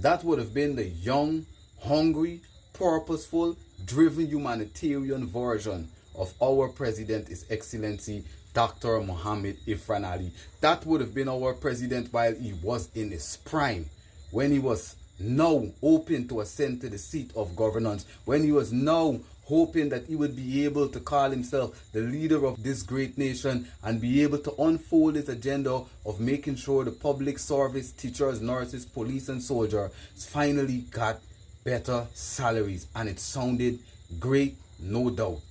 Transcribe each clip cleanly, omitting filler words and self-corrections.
That would have been the young, hungry, purposeful, driven humanitarian version of our president, His Excellency Dr. Mohammed Ifran Ali. That would have been our president while he was in his prime, when he was now open to ascend to the seat of governance, when he was now hoping that he would be able to call himself the leader of this great nation and be able to unfold his agenda of making sure the public service, teachers, nurses, police and soldiers finally got better salaries. And it sounded great, no doubt.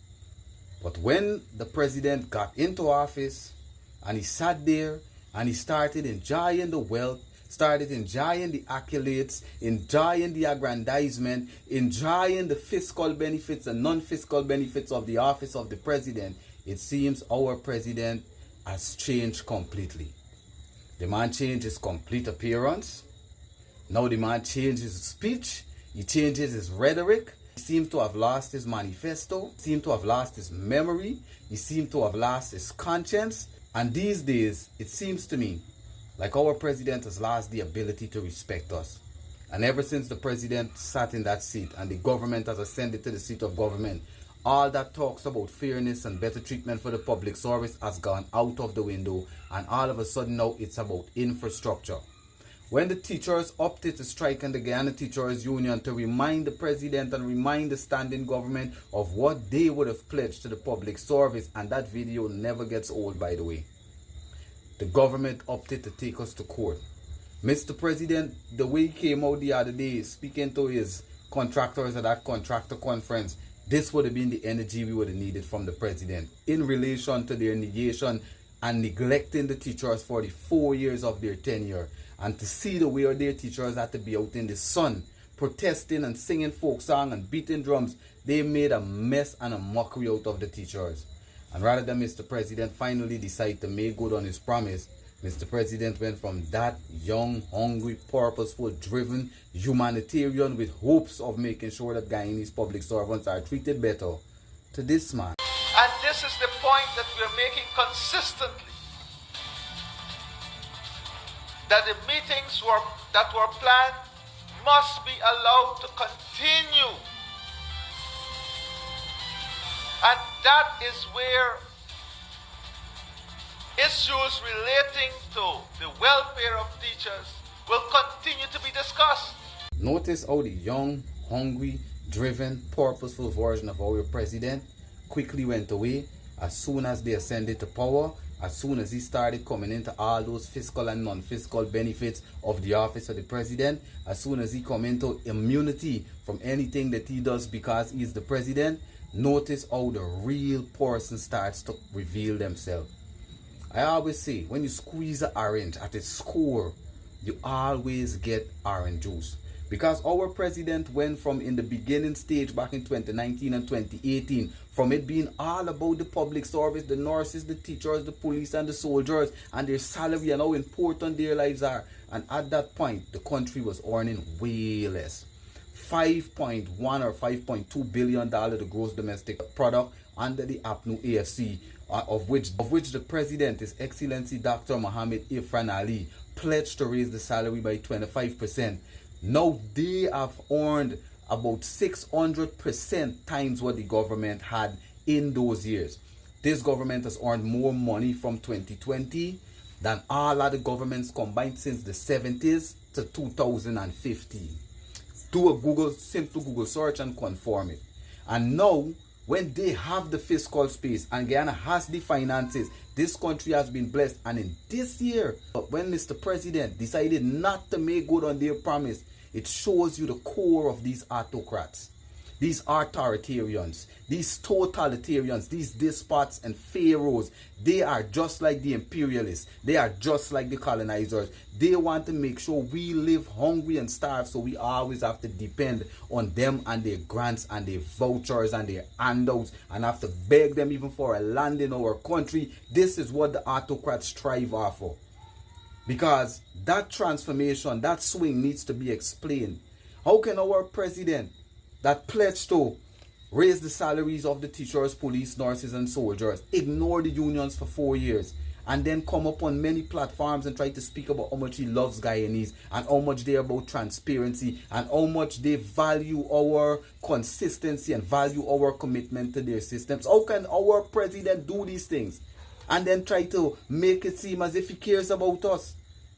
But when the president got into office and he sat there and he started enjoying the wealth, started enjoying the accolades, enjoying the aggrandizement, enjoying the fiscal benefits and non-fiscal benefits of the office of the president, it seems our president has changed completely. The man changed his complete appearance. Now the man changes his speech. He changes his rhetoric. He seems to have lost his manifesto. He seems to have lost his memory. He seems to have lost his conscience. And these days, it seems to me like our president has lost the ability to respect us. And ever since the president sat in that seat and the government has ascended to the seat of government, all that talks about fairness and better treatment for the public service has gone out of the window, and all of a sudden now it's about infrastructure. When the teachers opted to strike in the Guyana Teachers Union to remind the president and remind the standing government of what they would have pledged to the public service, and that video never gets old, by the way. The government opted to take us to court. Mr. President, the way he came out the other day speaking to his contractors at that contractor conference, this would have been the energy we would have needed from the president in relation to their negation and neglecting the teachers for the 4 years of their tenure. And to see the way their teachers had to be out in the sun, protesting and singing folk song and beating drums, they made a mess and a mockery out of the teachers. And rather than Mr. President finally decide to make good on his promise, Mr. President went from that young, hungry, purposeful, driven humanitarian with hopes of making sure that Guyanese public servants are treated better to this man. And this is the point that we're making consistently. That the meetings that were planned must be allowed to continue. And that is where issues relating to the welfare of teachers will continue to be discussed. Notice how the young, hungry, driven, purposeful version of our president quickly went away as soon as they ascended to power, as soon as he started coming into all those fiscal and non-fiscal benefits of the office of the president, as soon as he come into immunity from anything that he does because he's the president. Notice how the real person starts to reveal themselves. I always say, when you squeeze an orange at its core, you always get orange juice. Because our president went from, in the beginning stage back in 2019 and 2018, from it being all about the public service, the nurses, the teachers, the police and the soldiers, and their salary and how important their lives are. And at that point, the country was earning way less. $5.1 or $5.2 billion the gross domestic product under the APNU AFC, of which the president, His Excellency Dr. Mohammed Ifran Ali, pledged to raise the salary by 25%. Now they have earned about 600% times what the government had in those years. This government has earned more money from 2020 than all other governments combined since the 70s to 2015. Do a simple Google search and confirm it. And now, when they have the fiscal space and Guyana has the finances, this country has been blessed. And in this year, when Mr. President decided not to make good on their promise, it shows you the core of these autocrats, these authoritarians, these totalitarians, these despots and pharaohs. They are just like the imperialists. They are just like the colonizers. They want to make sure we live hungry and starved, so we always have to depend on them and their grants and their vouchers and their handouts, and have to beg them even for a land in our country. This is what the autocrats strive for. Because that transformation, that swing needs to be explained. How can our president that pledged to raise the salaries of the teachers, police, nurses and soldiers, ignore the unions for 4 years, and then come up on many platforms and try to speak about how much he loves Guyanese and how much they're about transparency and how much they value our consistency and value our commitment to their systems. How can our president do these things and then try to make it seem as if he cares about us?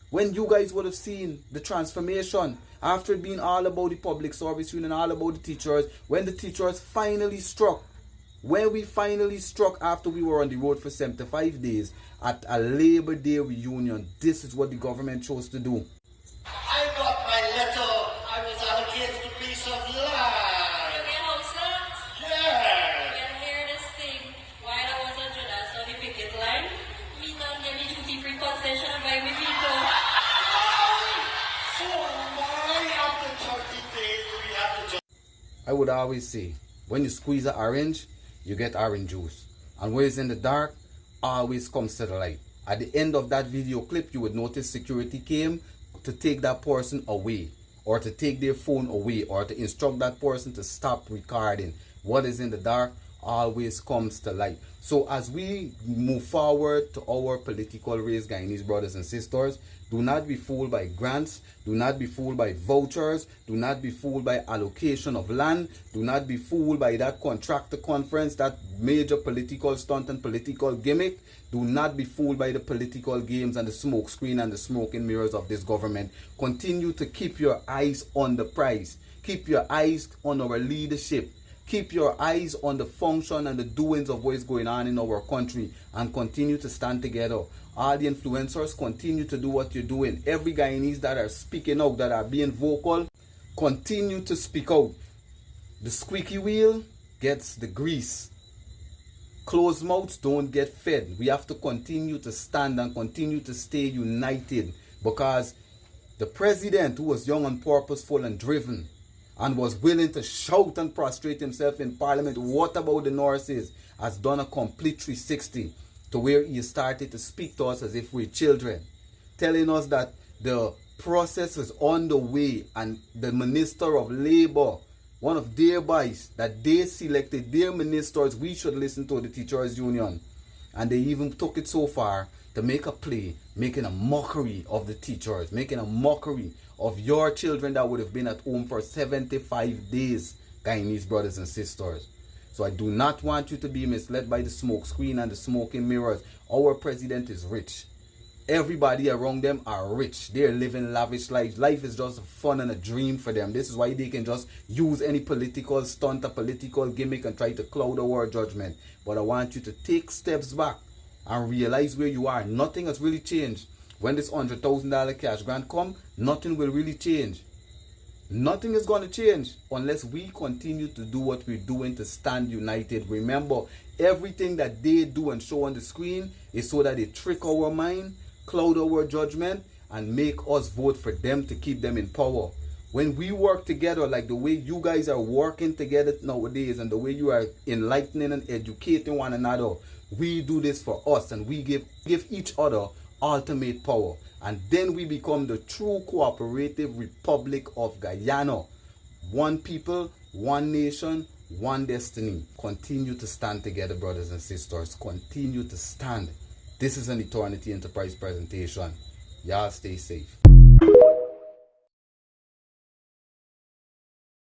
When you guys would have seen the transformation after it being all about the public service union, all about the teachers, when the teachers finally struck, when we finally struck after we were on the road for 75 days at a Labor Day reunion, this is what the government chose to do. I got my letter. I was allocated a piece of land. You house that? Yeah. You can hear this thing. While I was on Judas on the picket line, me not get me duty-free concession by me vehicle. So why after 30 days do we have to just... I would always say, when you squeeze an orange, you get orange juice. And where it's in the dark, always comes to the light. At the end of that video clip, you would notice security came to take that person away, or to take their phone away, or to instruct that person to stop recording. What is in the dark always comes to light. So as we move forward to our political race, Guyanese brothers and sisters, do not be fooled by grants, do not be fooled by vouchers, do not be fooled by allocation of land, do not be fooled by that contractor conference, that major political stunt and political gimmick. Do not be fooled by the political games and the smoke screen and the smoke and mirrors of this government. Continue to keep your eyes on the prize. Keep your eyes on our leadership. Keep your eyes on the function and the doings of what is going on in our country, and continue to stand together. All the influencers, continue to do what you're doing. Every Guyanese that are speaking out, that are being vocal, continue to speak out. The squeaky wheel gets the grease. Closed mouths don't get fed. We have to continue to stand and continue to stay united, because the president, who was young and purposeful and driven and was willing to shout and prostrate himself in parliament, what about the nurses, has done a complete 360 to where he started to speak to us as if we're children, telling us that the process is on the way, and the Minister of Labor, one of their boys that they selected, their ministers, we should listen to the teachers union. And they even took it so far to make a play, making a mockery of the teachers, making a mockery of your children that would have been at home for 75 days, Guyanese brothers and sisters. So I do not want you to be misled by the smoke screen and the smoking mirrors. Our president is rich. Everybody around them are rich. They're living lavish lives. Life is just fun and a dream for them. This is why they can just use any political stunt, a political gimmick, and try to cloud our judgment. But I want you to take steps back and realize where you are. Nothing has really changed. When this $100,000 cash grant come, nothing will really change. Nothing is going to change unless we continue to do what we're doing to stand united. Remember, everything that they do and show on the screen is so that they trick our mind, cloud our judgment, and make us vote for them to keep them in power. When we work together like the way you guys are working together nowadays, and the way you are enlightening and educating one another, we do this for us, and we give each other ultimate power. And then we become the true cooperative Republic of Guyana. One people, one nation, one destiny. Continue to stand together, brothers and sisters. Continue to stand. This is an Eternity Enterprise presentation. Y'all stay safe.